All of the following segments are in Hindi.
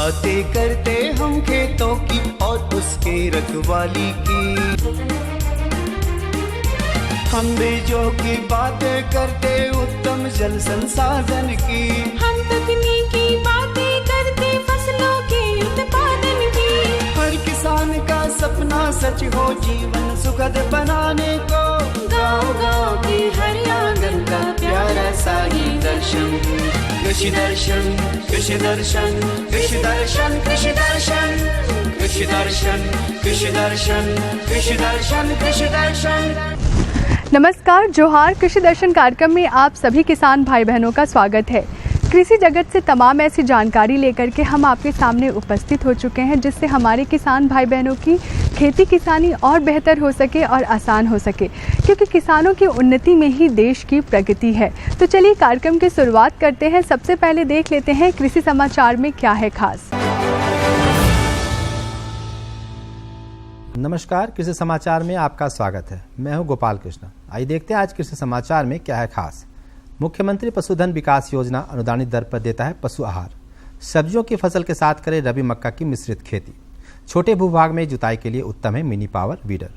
बातें करते हम खेतों की और उसके रखवाली की। हम बीजों की बातें करते उत्तम जल संसाधन की। हम तकनीकी बातें करते फसलों के उत्पादन की। हर किसान का सपना सच हो जीवन सुखद बनाने को। गाँव-गाँव के हर आंगन का प्यारा सा ही दर्शन। कृषि दर्शन, कृषि दर्शन, कृषि दर्शन, कृषि दर्शन, कृषि दर्शन, कृषि दर्शन, कृषि दर्शन, कृषि दर्शन। नमस्कार, जोहार। कृषि दर्शन कार्यक्रम में आप सभी किसान भाई बहनों का स्वागत है। कृषि जगत से तमाम ऐसी जानकारी लेकर के हम आपके सामने उपस्थित हो चुके हैं जिससे हमारे किसान भाई बहनों की खेती किसानी और बेहतर हो सके और आसान हो सके, क्योंकि किसानों की उन्नति में ही देश की प्रगति है। तो चलिए कार्यक्रम की शुरुआत करते हैं। सबसे पहले देख लेते हैं कृषि समाचार में क्या है खास। नमस्कार, कृषि समाचार में आपका स्वागत है। मैं हूं गोपाल कृष्ण। आइए देखते हैं आज कृषि समाचार में क्या है खास। मुख्यमंत्री पशुधन विकास योजना अनुदानित दर पर देता है पशु आहार। सब्जियों की फसल के साथ करें रबी मक्का की मिश्रित खेती। छोटे भूभाग में जुताई के लिए उत्तम है मिनी पावर वीडर।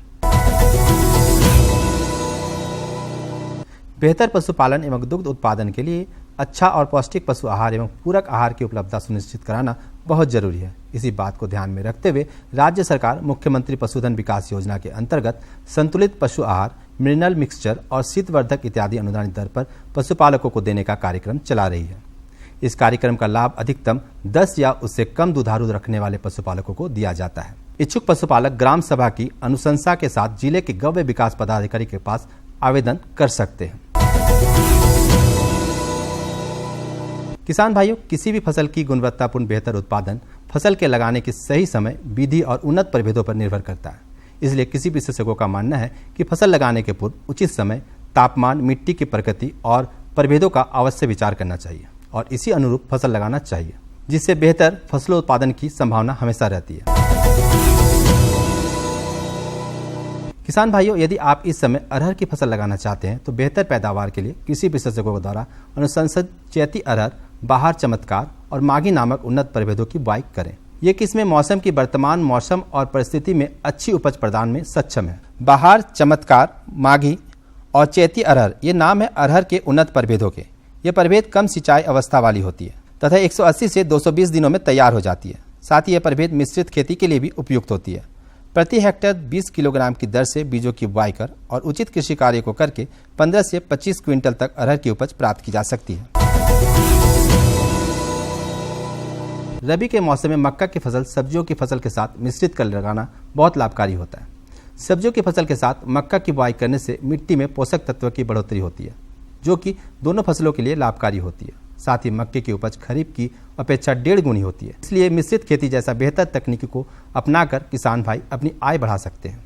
बेहतर पशुपालन एवं दुग्ध उत्पादन के लिए अच्छा और पौष्टिक पशु आहार एवं पूरक आहार की उपलब्धता सुनिश्चित कराना बहुत जरूरी है। इसी बात को ध्यान में रखते हुए राज्य सरकार मुख्यमंत्री पशुधन विकास योजना के अंतर्गत संतुलित पशु आहार, मिनरल मिक्सचर और शीतवर्धक इत्यादि अनुदानित दर पर पशुपालकों को देने का कार्यक्रम चला रही है। इस कार्यक्रम का लाभ अधिकतम 10 या उससे कम दुधारू रखने वाले पशुपालकों को दिया जाता है। इच्छुक पशुपालक ग्राम सभा की अनुशंसा के साथ जिले के गव्य विकास पदाधिकारी के पास आवेदन कर सकते हैं। किसान भाइयों, किसी भी फसल की गुणवत्तापूर्ण बेहतर उत्पादन फसल के लगाने के सही समय, विधि और उन्नत प्रभेदों पर निर्भर करता है। इसलिए किसी विशेषज्ञों का मानना है कि फसल लगाने के पूर्व उचित समय, तापमान, मिट्टी की प्रकृति और प्रभेदों का अवश्य विचार करना चाहिए और इसी अनुरूप फसल लगाना चाहिए, जिससे बेहतर फसलों उत्पादन की संभावना हमेशा रहती है। किसान भाइयों, यदि आप इस समय अरहर की फसल लगाना चाहते हैं तो बेहतर पैदावार के लिए कृषि विशेषज्ञों द्वारा अनुशंसित चैती अरहर, बहार चमत्कार और माघी नामक उन्नत प्रभेदों की बुआई करें। ये किस्में मौसम की वर्तमान मौसम और परिस्थिति में अच्छी उपज प्रदान में सक्षम है। बहार चमत्कार, माघी और चैती अरहर ये नाम है अरहर के उन्नत प्रभेदों के। ये प्रभेद कम सिंचाई अवस्था वाली होती है तथा 180 से 220 दिनों में तैयार हो जाती है। साथ ही यह प्रभेद मिश्रित खेती के लिए भी उपयुक्त होती है। प्रति हेक्टेयर 20 किलोग्राम की दर से बीजों की बुआई कर और उचित कृषि कार्य को करके 15 से 25 क्विंटल तक अरहर की उपज प्राप्त की जा सकती है। रबी के मौसम में मक्का की फसल सब्जियों की फसल के साथ मिश्रित कर लगाना बहुत लाभकारी होता है। सब्जियों की फसल के साथ मक्का की बुआई करने से मिट्टी में पोषक तत्व की बढ़ोतरी होती है, जो कि दोनों फसलों के लिए लाभकारी होती है। साथ ही मक्के की उपज खरीफ की अपेक्षा 1.5 गुनी होती है। इसलिए मिश्रित खेती जैसा बेहतर तकनीकी को अपनाकर किसान भाई अपनी आय बढ़ा सकते हैं।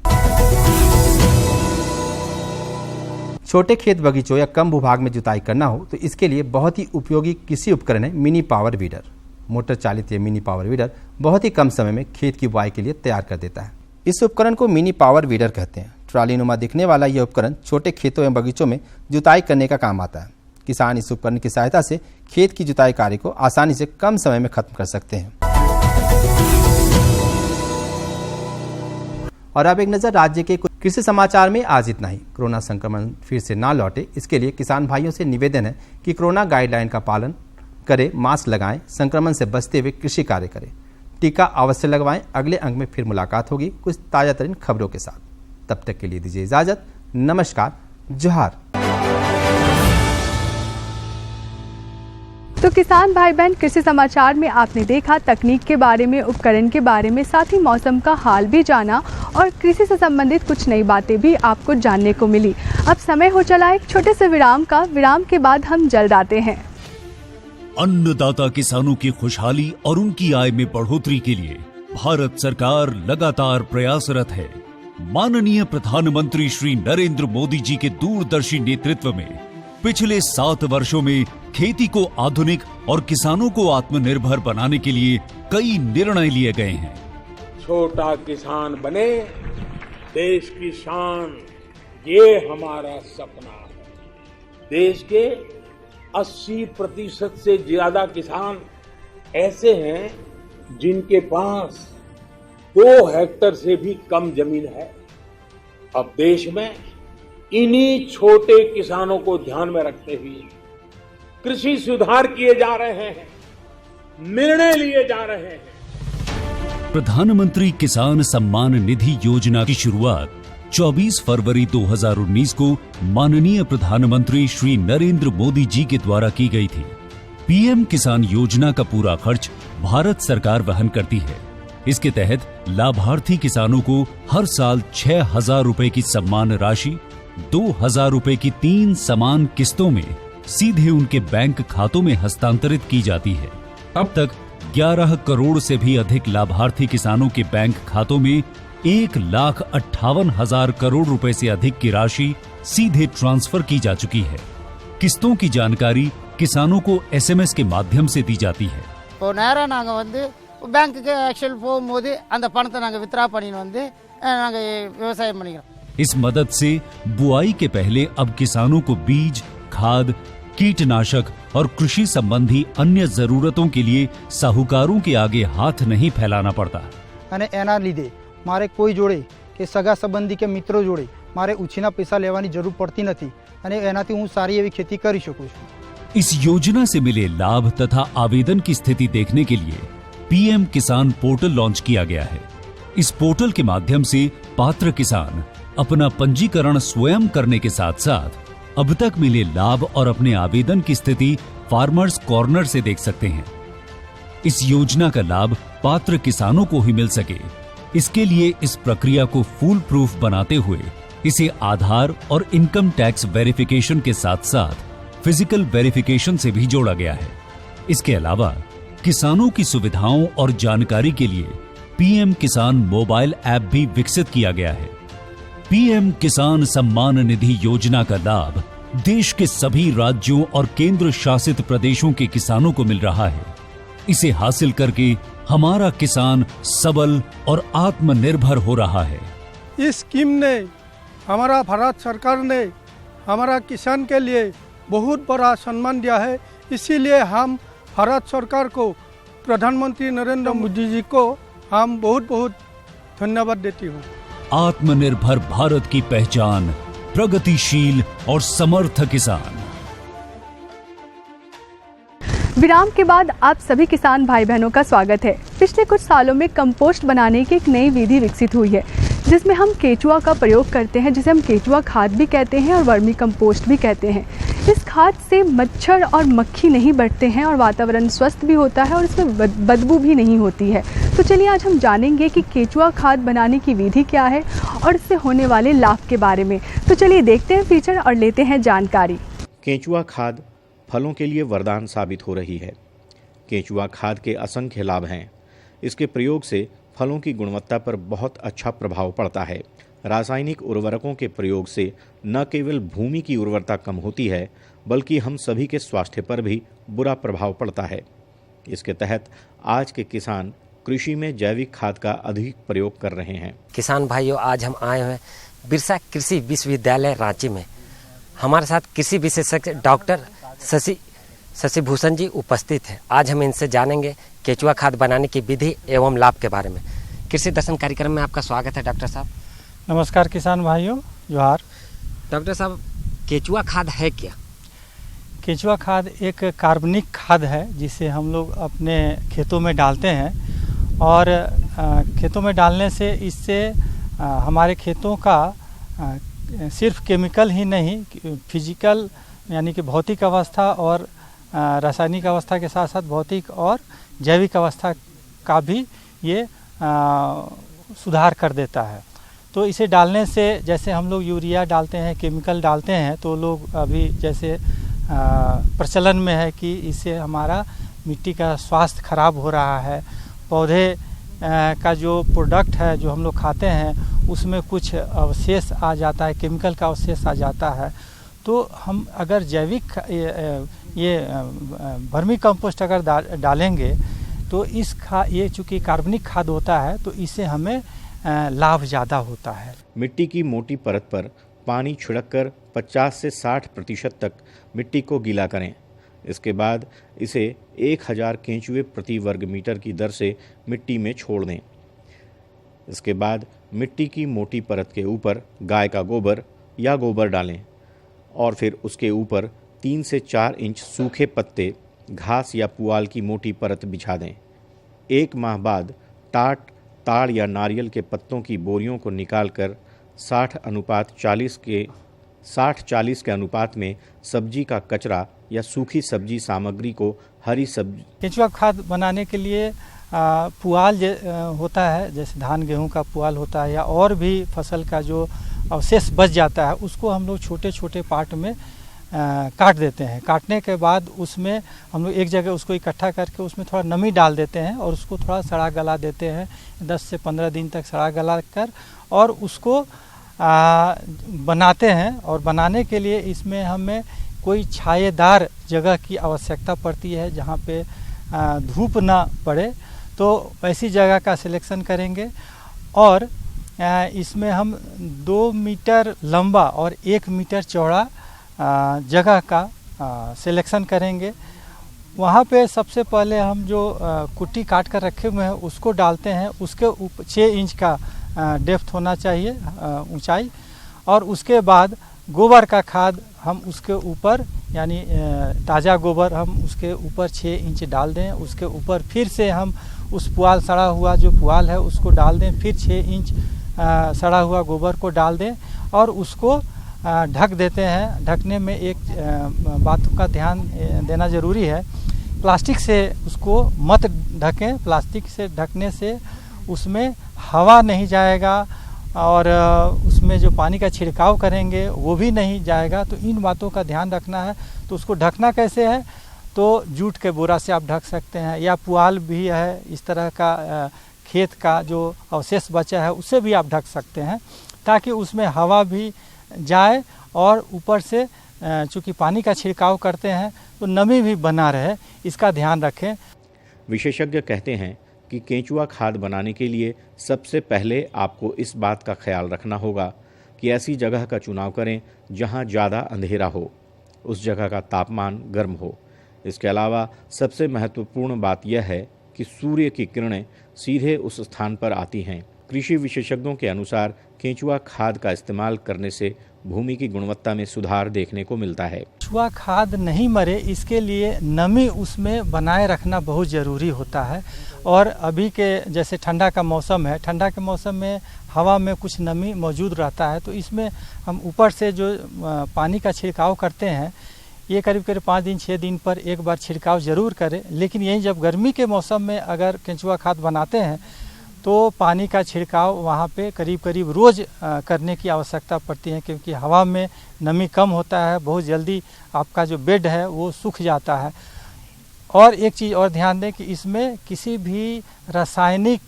छोटे खेत बगीचों या कम भूभाग में जुताई करना हो तो इसके लिए बहुत ही उपयोगी कृषि उपकरण है मिनी पावर वीडर। मोटर चालित ये मिनी पावर वीडर बहुत ही कम समय में खेत की बुआई के लिए तैयार कर देता है। इस उपकरण को मिनी पावर वीडर कहते हैं। ट्रॉली नुमा दिखने वाला यह उपकरण छोटे खेतों एवं बगीचों में जुताई करने का काम आता है। किसान इस उपकरण की सहायता से खेत की जुताई कार्य को आसानी से कम समय में खत्म कर सकते हैं। और अब एक नजर राज्य के कुछ कृषि समाचार में। आज इतना ही। कोरोना संक्रमण फिर से ना लौटे, इसके लिए किसान भाइयों से निवेदन है कि कोरोना गाइडलाइन का पालन करें, मास्क लगाएं, संक्रमण से बचते हुए कृषि कार्य करें, टीका अवश्य लगवाएं। अगले अंक में फिर मुलाकात होगी कुछ ताजा तरीन खबरों के साथ। तब तक के लिए दीजिए इजाजत। नमस्कार, जोहार। तो किसान भाई बहन, कृषि समाचार में आपने देखा तकनीक के बारे में, उपकरण के बारे में, साथ ही मौसम का हाल भी जाना और कृषि से संबंधित कुछ नई बातें भी आपको जानने को मिली। अब समय हो चला एक छोटे से विराम का। विराम के बाद हम जल्द आते हैं। अन्नदाता किसानों की खुशहाली और उनकी आय में बढ़ोतरी के लिए भारत सरकार लगातार प्रयासरत है। माननीय प्रधानमंत्री श्री नरेंद्र मोदी जी के दूरदर्शी नेतृत्व में पिछले 7 वर्षों में खेती को आधुनिक और किसानों को आत्मनिर्भर बनाने के लिए कई निर्णय लिए गए हैं। छोटा किसान बने देश की शान, ये हमारा सपना है। देश के 80% से ज्यादा किसान ऐसे हैं जिनके पास 2 हेक्टेयर से भी कम जमीन है, अब देश में इन्हीं छोटे किसानों को ध्यान में रखते हुए कृषि सुधार किए जा रहे हैं, निर्णय लिए जा रहे हैं। प्रधानमंत्री किसान सम्मान निधि योजना की शुरुआत 24 फरवरी 2019 को माननीय प्रधानमंत्री श्री नरेंद्र मोदी जी के द्वारा की गई थी। पीएम किसान योजना का पूरा खर्च भारत सरकार वहन करती है। इसके तहत लाभार्थी किसानों को हर साल 6,000 रुपए की सम्मान राशि 2,000 रुपए की 3 समान किस्तों में सीधे उनके बैंक खातों में हस्तांतरित की जाती है। अब तक 11 करोड़ से भी अधिक लाभार्थी किसानों के बैंक खातों में 1,58,000 करोड़ रुपए से अधिक की राशि सीधे ट्रांसफर की जा चुकी है। किस्तों की जानकारी किसानों को एसएमएस के माध्यम से दी जाती है। இப்போ நேரா நாங்க வந்து பேங்க்குக்கு ஆக்சுவல் போகும்போது அந்த பணத்தை நாங்க வித்ரா பண்ணிட்டு வந்து நாங்க விவசாயம் பண்ணிக்கிறோம்। इस मदद से बुआई के पहले अब किसानों को बीज, खाद, कीटनाशक और कृषि संबंधी अन्य जरूरतों के लिए साहूकारों के आगे हाथ नहीं फैलाना पड़ता। અને એના લીધે મારે કોઈ જોડે કે સગા સંબંધી કે મિત્રો જોડે મારે ઉછીના પૈસા લેવાની જરૂર પડતી નથી અને એનાથી હું સારી એવી खेती કરી શકું છું। इस योजना से मिले लाभ तथा आवेदन की स्थिति देखने के लिए पीएम किसान पोर्टल लॉन्च किया गया है। इस पोर्टल के माध्यम से पात्र किसान अपना पंजीकरण स्वयं करने के साथ साथ अब तक मिले लाभ और अपने आवेदन की स्थिति फार्मर्स कॉर्नर से देख सकते हैं। इस योजना का लाभ पात्र किसानों को ही मिल सके, इसके लिए इस प्रक्रिया को फूल प्रूफ बनाते हुए इसे आधार और इनकम टैक्स वेरिफिकेशन के साथ साथ फिजिकल वेरिफिकेशन से भी जोड़ा गया है। इसके अलावा किसानों की सुविधाओं और जानकारी के लिए पीएम किसान मोबाइल ऐप भी विकसित किया गया है। पीएम किसान सम्मान निधि योजना का लाभ देश के सभी राज्यों और केंद्र शासित प्रदेशों के किसानों को मिल रहा है। इसे हासिल करके हमारा किसान सबल और आत्मनिर्भर हो रहा है। इस स्कीम ने हमारा भारत सरकार ने हमारा किसान के लिए बहुत बड़ा सम्मान दिया है। इसीलिए हम भारत सरकार को, प्रधानमंत्री नरेंद्र मोदी जी को हम बहुत बहुत धन्यवाद देती हूँ। आत्मनिर्भर भारत की पहचान प्रगतिशील और समर्थ किसान। विराम के बाद आप सभी किसान भाई बहनों का स्वागत है। पिछले कुछ सालों में कंपोस्ट बनाने की एक नई विधि विकसित हुई है, जिसमें हम केचुआ का प्रयोग करते हैं, जिसे हम केचुआ खाद भी कहते हैं और वर्मी कंपोस्ट भी कहते हैं। इस खाद से मच्छर और मक्खी नहीं बढ़ते हैं और वातावरण स्वस्थ भी होता है और इसमें बदबू भी नहीं होती है। तो चलिए आज हम जानेंगे कि केचुआ खाद बनाने की विधि क्या है और इससे होने वाले लाभ के बारे में। तो चलिए देखते हैं फीचर और लेते हैं जानकारी। केचुआ खाद फलों के लिए वरदान साबित हो रही है। केचुआ खाद के असंख्य लाभ हैं। इसके प्रयोग से फलों की गुणवत्ता पर बहुत अच्छा प्रभाव पड़ता है। रासायनिक उर्वरकों के प्रयोग से न केवल भूमि की उर्वरता कम होती है, बल्कि हम सभी के स्वास्थ्य पर भी बुरा प्रभाव पड़ता है। इसके तहत आज के किसान कृषि में जैविक खाद का अधिक प्रयोग कर रहे हैं। किसान भाइयों, आज हम आए हुए बिरसा कृषि विश्वविद्यालय रांची में। हमारे साथ कृषि विशेषज्ञ डॉक्टर शशि भूषण जी उपस्थित हैं। आज हम इनसे जानेंगे केचुआ खाद बनाने की विधि एवं लाभ के बारे में। कृषि दर्शन कार्यक्रम में आपका स्वागत है डॉक्टर साहब। नमस्कार किसान भाइयों, जोहार। डॉक्टर साहब, केचुआ खाद है क्या? केचुआ खाद एक कार्बनिक खाद है जिसे हम लोग अपने खेतों में डालते हैं और खेतों में डालने से इससे हमारे खेतों का सिर्फ केमिकल ही नहीं, फिजिकल यानी कि भौतिक अवस्था और रासायनिक अवस्था के साथ साथ भौतिक और जैविक अवस्था का भी ये सुधार कर देता है। तो इसे डालने से जैसे हम लोग यूरिया डालते हैं, केमिकल डालते हैं, तो लोग अभी जैसे प्रचलन में है कि इससे हमारा मिट्टी का स्वास्थ्य खराब हो रहा है, पौधे का जो प्रोडक्ट है जो हम लोग खाते हैं उसमें कुछ अवशेष आ जाता है, केमिकल का अवशेष आ जाता है। तो हम अगर जैविक ये वर्मी कंपोस्ट अगर डालेंगे तो ये चूँकि कार्बनिक खाद होता है तो इससे हमें लाभ ज़्यादा होता है। मिट्टी की मोटी परत पर पानी छिड़ककर 50 से 60% तक मिट्टी को गीला करें। इसके बाद इसे 1000 केंचुए प्रति वर्ग मीटर की दर से मिट्टी में छोड़ दें। इसके बाद मिट्टी की मोटी परत के ऊपर गाय का गोबर या गोबर डालें और फिर उसके ऊपर 3 से 4 इंच सूखे पत्ते, घास या पुआल की मोटी परत बिछा दें। 1 माह बाद टाट, ताड़ या नारियल के पत्तों की बोरियों को निकालकर 60-40 के अनुपात में सब्जी का कचरा या सूखी सब्जी सामग्री को हरी सब्जी केंचुआ खाद बनाने के लिए पुआल होता है, जैसे धान गेहूं का पुआल होता है या और भी फसल का जो अवशेष बच जाता है उसको हम लोग छोटे छोटे पार्ट में काट देते हैं। काटने के बाद उसमें हम लोग एक जगह उसको इकट्ठा करके उसमें थोड़ा नमी डाल देते हैं और उसको थोड़ा सड़ा गला देते हैं। 10 से 15 दिन तक सड़ा गला कर और उसको बनाते हैं। और बनाने के लिए इसमें हमें कोई छायेदार जगह की आवश्यकता पड़ती है जहाँ पे धूप ना पड़े, तो ऐसी जगह का सिलेक्शन करेंगे और इसमें हम 2 मीटर लंबा और 1 मीटर चौड़ा जगह का सिलेक्शन करेंगे। वहाँ पे सबसे पहले हम जो कुट्टी काट कर रखे हुए हैं उसको डालते हैं। उसके ऊपर 6 इंच का डेप्थ होना चाहिए ऊंचाई, और उसके बाद गोबर का खाद हम उसके ऊपर यानी ताज़ा गोबर हम उसके ऊपर 6 इंच डाल दें। उसके ऊपर फिर से हम उस पुआल सड़ा हुआ जो पुआल है उसको डाल दें, फिर 6 इंच सड़ा हुआ गोबर को डाल दें और उसको ढक देते हैं। ढकने में एक बात का ध्यान देना ज़रूरी है, प्लास्टिक से उसको मत ढकें। प्लास्टिक से ढकने से उसमें हवा नहीं जाएगा और उसमें जो पानी का छिड़काव करेंगे वो भी नहीं जाएगा। तो इन बातों का ध्यान रखना है। तो उसको ढकना कैसे है, तो जूट के बोरा से आप ढक सकते हैं या पुआल भी है, इस तरह का खेत का जो अवशेष बचा है उससे भी आप ढक सकते हैं, ताकि उसमें हवा भी जाए और ऊपर से चूँकि पानी का छिड़काव करते हैं तो नमी भी बना रहे, इसका ध्यान रखें। विशेषज्ञ कहते हैं कि केंचुआ खाद बनाने के लिए सबसे पहले आपको इस बात का ख्याल रखना होगा कि ऐसी जगह का चुनाव करें जहां ज़्यादा अंधेरा हो, उस जगह का तापमान गर्म हो। इसके अलावा सबसे महत्वपूर्ण बात यह है कि सूर्य की किरणें सीधे उस स्थान पर आती हैं। कृषि विशेषज्ञों के अनुसार केंचुआ खाद का इस्तेमाल करने से भूमि की गुणवत्ता में सुधार देखने को मिलता है। केंचुआ खाद नहीं मरे, इसके लिए नमी उसमें बनाए रखना बहुत ज़रूरी होता है। और अभी के जैसे ठंडा का मौसम है, ठंडा के मौसम में हवा में कुछ नमी मौजूद रहता है, तो इसमें हम ऊपर से जो पानी का छिड़काव करते हैं ये करीब 5 दिन 6 दिन पर एक बार छिड़काव ज़रूर करें। लेकिन यही जब गर्मी के मौसम में अगर केंचुआ खाद बनाते हैं तो पानी का छिड़काव वहाँ पे करीब रोज़ करने की आवश्यकता पड़ती है, क्योंकि हवा में नमी कम होता है, बहुत जल्दी आपका जो बेड है वो सूख जाता है। और एक चीज़ और ध्यान दें कि इसमें किसी भी रासायनिक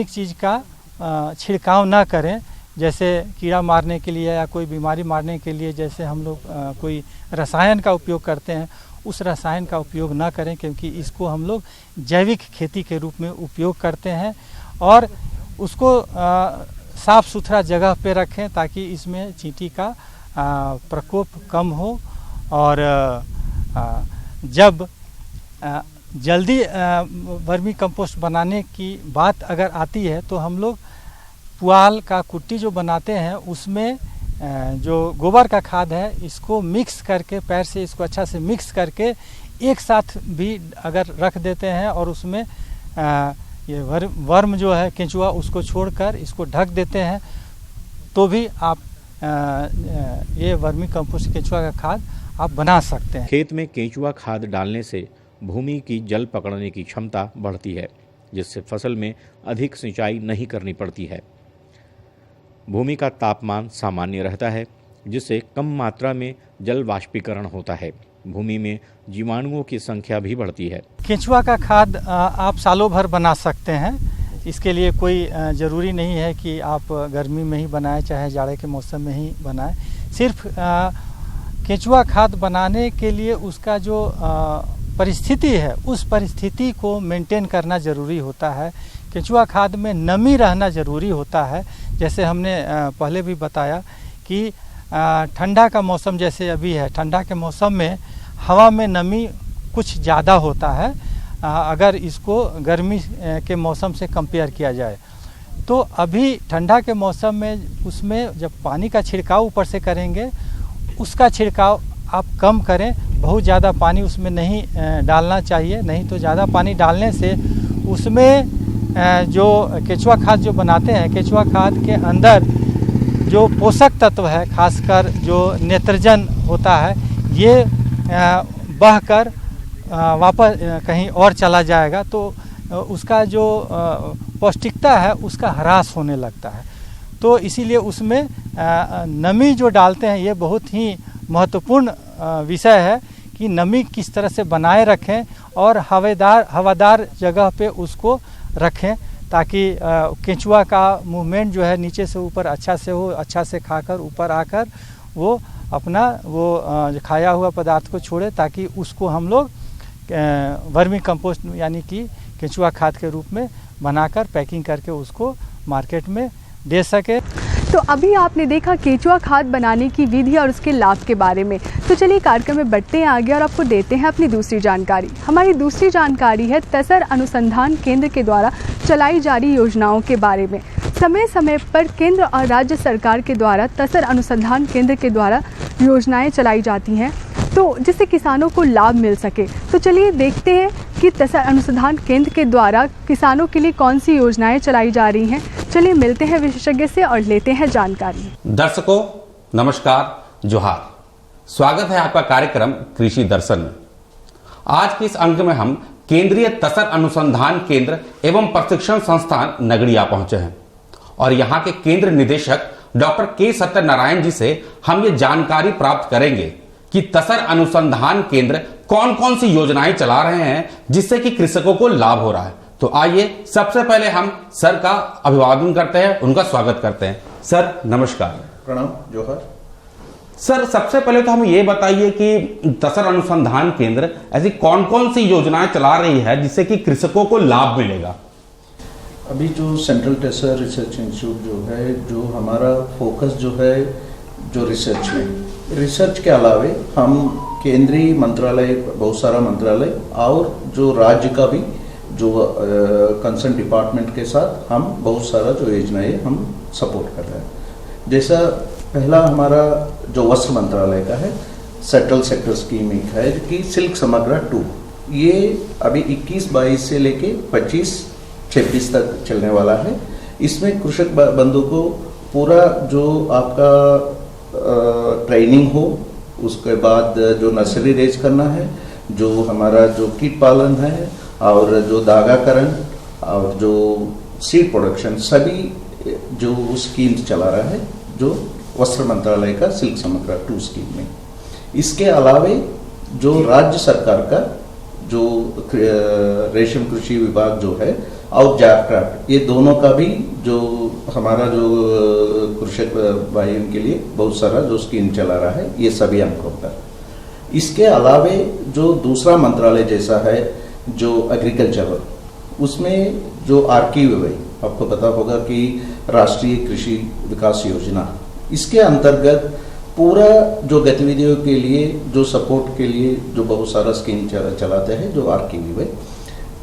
चीज़ का छिड़काव ना करें, जैसे कीड़ा मारने के लिए या कोई बीमारी मारने के लिए जैसे हम लोग कोई रसायन का उपयोग करते हैं, उस रसायन का उपयोग ना करें, क्योंकि इसको हम लोग जैविक खेती के रूप में उपयोग करते हैं। और उसको साफ़ सुथरा जगह पे रखें ताकि इसमें चींटी का प्रकोप कम हो। और जब जल्दी वर्मी कंपोस्ट बनाने की बात अगर आती है तो हम लोग पुआल का कुट्टी जो बनाते हैं उसमें जो गोबर का खाद है इसको मिक्स करके पैर से इसको अच्छा से मिक्स करके एक साथ भी अगर रख देते हैं और उसमें ये वर्म जो है केंचुआ उसको छोड़कर इसको ढक देते हैं, तो भी आप ये वर्मी कंपोस्ट केंचुआ का खाद आप बना सकते हैं। खेत में केंचुआ खाद डालने से भूमि की जल पकड़ने की क्षमता बढ़ती है, जिससे फसल में अधिक सिंचाई नहीं करनी पड़ती है। भूमि का तापमान सामान्य रहता है, जिससे कम मात्रा में जल वाष्पीकरण होता है। भूमि में जीवाणुओं की संख्या भी बढ़ती है। केंचुआ का खाद आप सालों भर बना सकते हैं। इसके लिए कोई ज़रूरी नहीं है कि आप गर्मी में ही बनाएं चाहे जाड़े के मौसम में ही बनाएं। सिर्फ केंचुआ खाद बनाने के लिए उसका जो परिस्थिति है उस परिस्थिति को मेंटेन करना ज़रूरी होता है। केंचुआ खाद में नमी रहना ज़रूरी होता है। जैसे हमने पहले भी बताया कि ठंडा का मौसम जैसे अभी है, ठंडा के मौसम में हवा में नमी कुछ ज़्यादा होता है अगर इसको गर्मी के मौसम से कंपेयर किया जाए। तो अभी ठंडा के मौसम में उसमें जब पानी का छिड़काव ऊपर से करेंगे, उसका छिड़काव आप कम करें, बहुत ज़्यादा पानी उसमें नहीं डालना चाहिए, नहीं तो ज़्यादा पानी डालने से उसमें जो केचुआ खाद जो बनाते हैं, केचुआ खाद के अंदर जो पोषक तत्व है, खासकर जो नेत्रजन होता है, ये बहकर वापस कहीं और चला जाएगा, तो उसका जो पौष्टिकता है उसका ह्रास होने लगता है। तो इसीलिए उसमें नमी जो डालते हैं ये बहुत ही महत्वपूर्ण विषय है कि नमी किस तरह से बनाए रखें और हवादार जगह पे उसको रखें, ताकि केंचुआ का मूवमेंट जो है नीचे से ऊपर अच्छा से हो, अच्छा से खाकर ऊपर आकर वो अपना वो खाया हुआ पदार्थ को छोड़े, ताकि उसको हम लोग वर्मी कंपोस्ट यानी कि केंचुआ खाद के रूप में बनाकर पैकिंग करके उसको मार्केट में दे सके। तो अभी आपने देखा केंचुआ खाद बनाने की विधि और उसके लाभ के बारे में। तो चलिए कार्यक्रम में बढ़ते हैं आगे और आपको देते हैं अपनी दूसरी जानकारी। हमारी दूसरी जानकारी है तसर अनुसंधान केंद्र के द्वारा चलाई जा रही योजनाओं के बारे में। समय समय पर केंद्र और राज्य सरकार के द्वारा तसर अनुसंधान केंद्र के द्वारा योजनाएं चलाई जाती हैं, तो जिससे किसानों को लाभ मिल सके। तो चलिए देखते हैं कि तसर अनुसंधान केंद्र के द्वारा किसानों के लिए कौन सी योजनाएं चलाई जा रही हैं। चलिए मिलते हैं विशेषज्ञ से और लेते हैं जानकारी। दर्शकों नमस्कार, जोहार। स्वागत है आपका कार्यक्रम कृषि दर्शन में। आज के इस अंक में हम केंद्रीय तसर अनुसंधान केंद्र एवं प्रशिक्षण संस्थान नगड़िया पहुंचे हैं और यहाँ के केंद्र निदेशक डॉक्टर के सत्यनारायण जी से हम ये जानकारी प्राप्त करेंगे कि तसर अनुसंधान केंद्र कौन कौन सी योजनाएं चला रहे हैं जिससे कि कृषकों को लाभ हो रहा है। तो आइए सबसे पहले हम सर का अभिवादन करते हैं, उनका स्वागत करते हैं। सर नमस्कार। प्रणाम, जोहर। सर सबसे पहले तो हमें ये बताइए कि तसर अनुसंधान केंद्र ऐसी कौन कौन सी योजनाएं चला रही है जिससे कि कृषकों को लाभ मिलेगा। अभी जो सेंट्रल तसर रिसर्च इंस्टीट्यूट जो है, जो हमारा फोकस जो है जो रिसर्च में, रिसर्च के अलावे हम केंद्रीय मंत्रालय, बहुत सारा मंत्रालय और जो राज्य का भी जो कंसर्न डिपार्टमेंट के साथ हम बहुत सारा जो योजनाएं हम सपोर्ट कर रहे हैं। जैसा पहला हमारा जो वस्त्र मंत्रालय का है, सेंट्रल सेक्टर स्कीम एक है कि सिल्क समग्र 2, ये अभी 21-22 से लेके 25-26 तक चलने वाला है। इसमें कृषक बंधु को पूरा जो आपका ट्रेनिंग हो, उसके बाद जो नर्सरी रेज करना है, जो हमारा जो कीट पालन है और जो धागाकरण और जो सीड प्रोडक्शन, सभी जो स्कीम्स चला रहा है जो वस्त्र मंत्रालय का सिल्क समग्र 2 स्कीम में। इसके अलावे जो राज्य सरकार का जो रेशम कृषि विभाग जो है और जारक्राफ्ट, ये दोनों का भी जो हमारा जो कृषक भाइयों के लिए बहुत सारा जो स्कीम चला रहा है, ये सभी हमको होता है। इसके अलावे जो दूसरा मंत्रालय जैसा है जो एग्रीकल्चर, उसमें जो RKVY, आपको पता होगा कि राष्ट्रीय कृषि विकास योजना, इसके अंतर्गत पूरा जो गतिविधियों के लिए जो सपोर्ट के लिए जो बहुत सारा स्कीम चलाते हैं जो RKVY।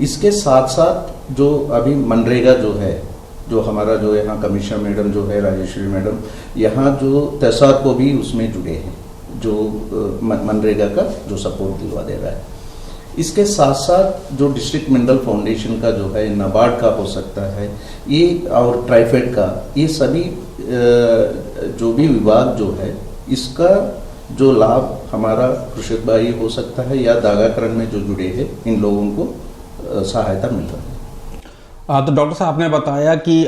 इसके साथ साथ जो अभी मनरेगा जो है, जो हमारा जो यहाँ कमिश्नर मैडम जो है राजेश्वरी मैडम, यहाँ जो तसर को भी उसमें जुड़े हैं, जो मनरेगा का जो सपोर्ट दिलवा दे रहा है। इसके साथ साथ जो डिस्ट्रिक्ट मिनरल फाउंडेशन का जो है, नाबार्ड का हो सकता है ये, और ट्राइफेड का, ये सभी जो भी विभाग जो है, इसका जो लाभ हमारा कृषक भाई हो सकता है या धागाकरण में जो जुड़े हैं, इन लोगों को सहायता मिल रहा है। तो डॉक्टर साहब आपने बताया कि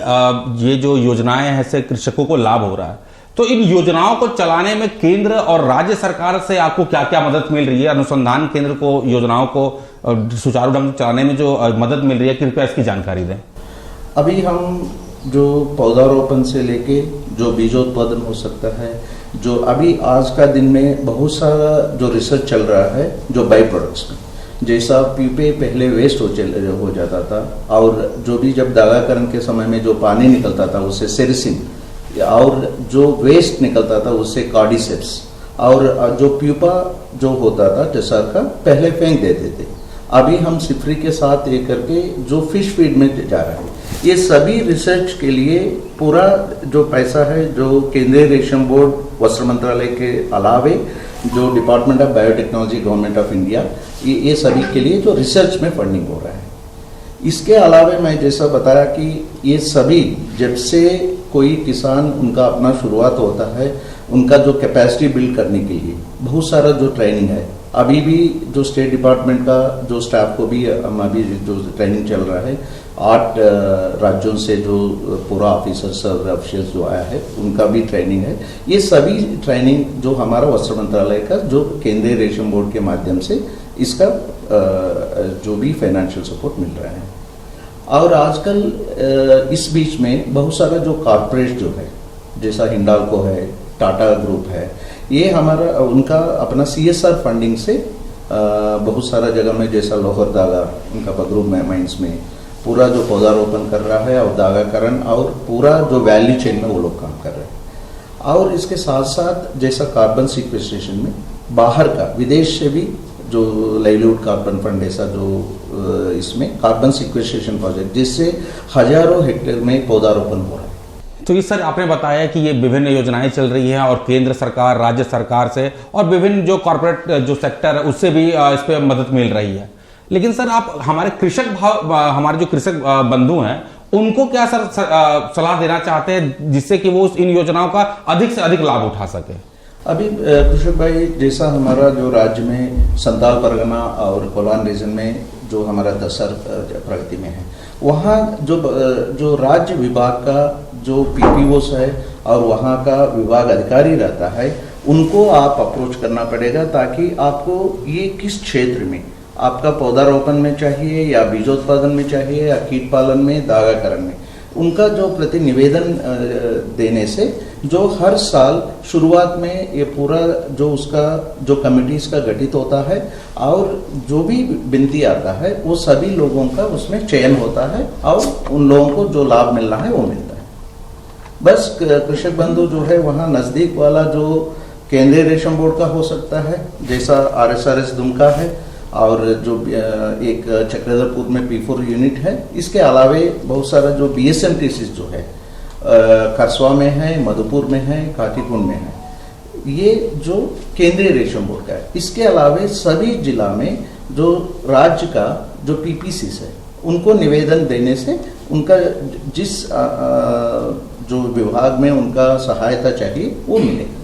ये जो योजनाएं हैं इससे कृषकों को लाभ हो रहा है, तो इन योजनाओं को चलाने में केंद्र और राज्य सरकार से आपको क्या क्या मदद मिल रही है? अनुसंधान केंद्र को योजनाओं को सुचारू ढंग से चलाने में जो मदद मिल रही है, कृपया इसकी जानकारी दें। अभी हम जो पौधारोपण से लेके जो बीजोत्पादन हो सकता है, जो अभी आज का दिन में बहुत सारा जो रिसर्च चल रहा है जो बाई प्रोडक्ट्स में, जैसा पीपे पहले वेस्ट हो जाता था, और जो भी जब दागाकरण के समय में जो पानी निकलता था उससे सेरिसिन और जो वेस्ट निकलता था उससे कार्डिसेप्स, और जो प्यूपा जो होता था टेसर का पहले फेंक देते थे। अभी हम सिफरी के साथ ये करके जो फिश फीड में जा रहा है, ये सभी रिसर्च के लिए पूरा जो पैसा है जो केंद्रीय रेशम बोर्ड वस्त्र मंत्रालय के अलावे जो department of biotechnology government of India, ये सभी के लिए जो रिसर्च में फंडिंग हो रहा है। इसके अलावे मैं जैसा बताया कि ये सभी जब से कोई किसान उनका अपना शुरुआत होता है, उनका जो कैपेसिटी बिल्ड करने के लिए बहुत सारा जो ट्रेनिंग है, अभी भी जो स्टेट डिपार्टमेंट का जो स्टाफ को भी हम अभी जो ट्रेनिंग चल रहा है, 8 राज्यों से जो पूरा ऑफिसर्स और ऑफिशियल्स जो आया है उनका भी ट्रेनिंग है। ये सभी ट्रेनिंग जो हमारा वस्त्र मंत्रालय का जो केंद्रीय रेशम बोर्ड के माध्यम से इसका जो भी फाइनेंशियल सपोर्ट मिल रहा है। और आजकल इस बीच में बहुत सारा जो कॉर्पोरेट जो है, जैसा हिंडाल्को है, टाटा ग्रुप है, ये हमारा उनका अपना CSR फंडिंग से बहुत सारा जगह में, जैसा लोहर दागा उनका बगरू माइंस में पूरा जो पौधारोपण कर रहा है और दागाकरण और पूरा जो वैल्यू चेन में वो लोग काम कर रहे हैं। और इसके साथ साथ जैसा कार्बन सिक्वेस्ट्रेशन में बाहर का विदेश से भी जो लाइवलीहुड कार्बन फंड ऐसा जो इसमें कार्बन सिक्वेस्ट्रेशन प्रोजेक्ट जिससे हजारों हेक्टेयर में पौधारोपण हो रहा है। तो ये सर आपने बताया कि ये विभिन्न योजनाएं चल रही हैं और केंद्र सरकार, राज्य सरकार से और विभिन्न जो कॉर्पोरेट जो सेक्टर है उससे भी इस पे मदद मिल रही है। लेकिन सर आप हमारे हमारे जो कृषक बंधु हैं उनको क्या सर सलाह देना चाहते हैं जिससे कि वो इन योजनाओं का अधिक से अधिक लाभ उठा सके? अभी कृषक भाई, जैसा हमारा जो राज्य में संताल परगना और कोलान रीजन में जो हमारा तसर प्रगति में है, वहाँ जो राज्य विभाग का जो PPOs है और वहाँ का विभाग अधिकारी रहता है, उनको आप अप्रोच करना पड़ेगा ताकि आपको ये किस क्षेत्र में आपका पौधारोपण में चाहिए या बीजोत्पादन में चाहिए या कीट पालन में, दागाकरण में, उनका जो प्रति निवेदन देने से जो हर साल शुरुआत में ये पूरा जो उसका जो कमिटीज का गठित होता है और जो भी विनती आता है वो सभी लोगों का उसमें चयन होता है और उन लोगों को जो लाभ मिलना है वो मिलता है। बस कृषक बंधु जो है वहाँ नज़दीक वाला जो केंद्रीय रेशम बोर्ड का हो सकता है, जैसा RSRS दुमका है और जो एक चक्रधरपुर में P4 यूनिट है, इसके अलावे बहुत सारा जो BSMTCs जो है खरसवा में है, मधुपुर में है, काटीपुर में है, ये जो केंद्रीय रेशम बोर्ड का है। इसके अलावे सभी जिला में जो राज्य का जो PPCs है उनको निवेदन देने से उनका जिस जो विभाग में उनका सहायता चाहिए वो मिलेगी।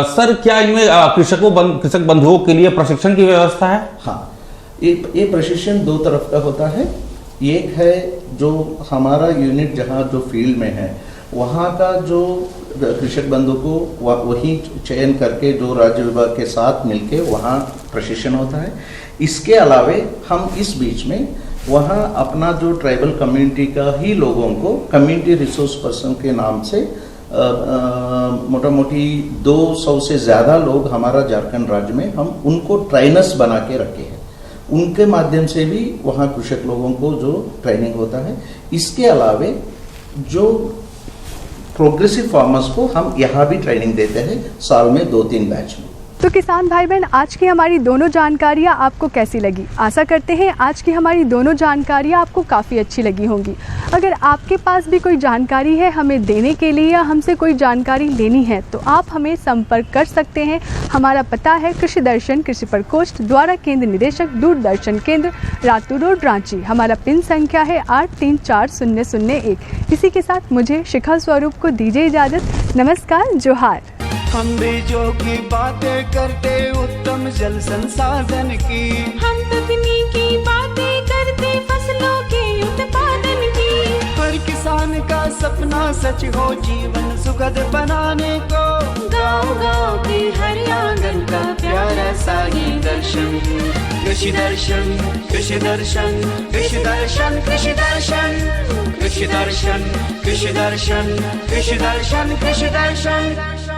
सर क्या इनमें कृषक बंधुओं के लिए प्रशिक्षण की व्यवस्था है? हाँ, ये प्रशिक्षण 2 तरफ का होता है। एक है जो हमारा यूनिट जहाँ जो फील्ड में है वहाँ का जो कृषक बंधु को वही चयन करके जो राज्य विभाग के साथ मिलके वहाँ प्रशिक्षण होता है। इसके अलावे हम इस बीच में वहाँ अपना जो ट्राइबल कम्युनिटी का ही लोगों को कम्युनिटी रिसोर्स पर्सन के नाम से मोटा मोटी 200 से ज़्यादा लोग हमारा झारखंड राज्य में हम उनको ट्रेनर्स बना के रखे हैं। उनके माध्यम से भी वहाँ कृषक लोगों को जो ट्रेनिंग होता है। इसके अलावे जो प्रोग्रेसिव फार्मर्स को हम यहाँ भी ट्रेनिंग देते हैं साल में 2-3 बैच में। तो किसान भाई बहन, आज की हमारी दोनों जानकारियाँ आपको कैसी लगी? आशा करते हैं आज की हमारी दोनों जानकारियाँ आपको काफ़ी अच्छी लगी होंगी। अगर आपके पास भी कोई जानकारी है हमें देने के लिए या हमसे कोई जानकारी लेनी है तो आप हमें संपर्क कर सकते हैं। हमारा पता है कृषि दर्शन, कृषि प्रकोष्ठ, द्वारा केंद्र निदेशक, दूरदर्शन केंद्र, रातू रोड, रांची। हमारा पिन संख्या है 834001। इसी के साथ मुझे शिखा स्वरूप को दीजिए इजाज़त। नमस्कार, जोहार। हम बीजों की बातें करते उत्तम जल संसाधन की, हम तकनीकी बातें करते फसलों के उत्पादन की। हर किसान का सपना सच हो जीवन सुखद बनाने को, गाँव-गाँव के हर आंगन का प्यारा सा ये दर्शन। कृषि दर्शन, कृषि दर्शन, कृषि दर्शन, कृषि दर्शन, कृषि दर्शन, कृषि दर्शन, कृषि दर्शन, कृषि दर्शन।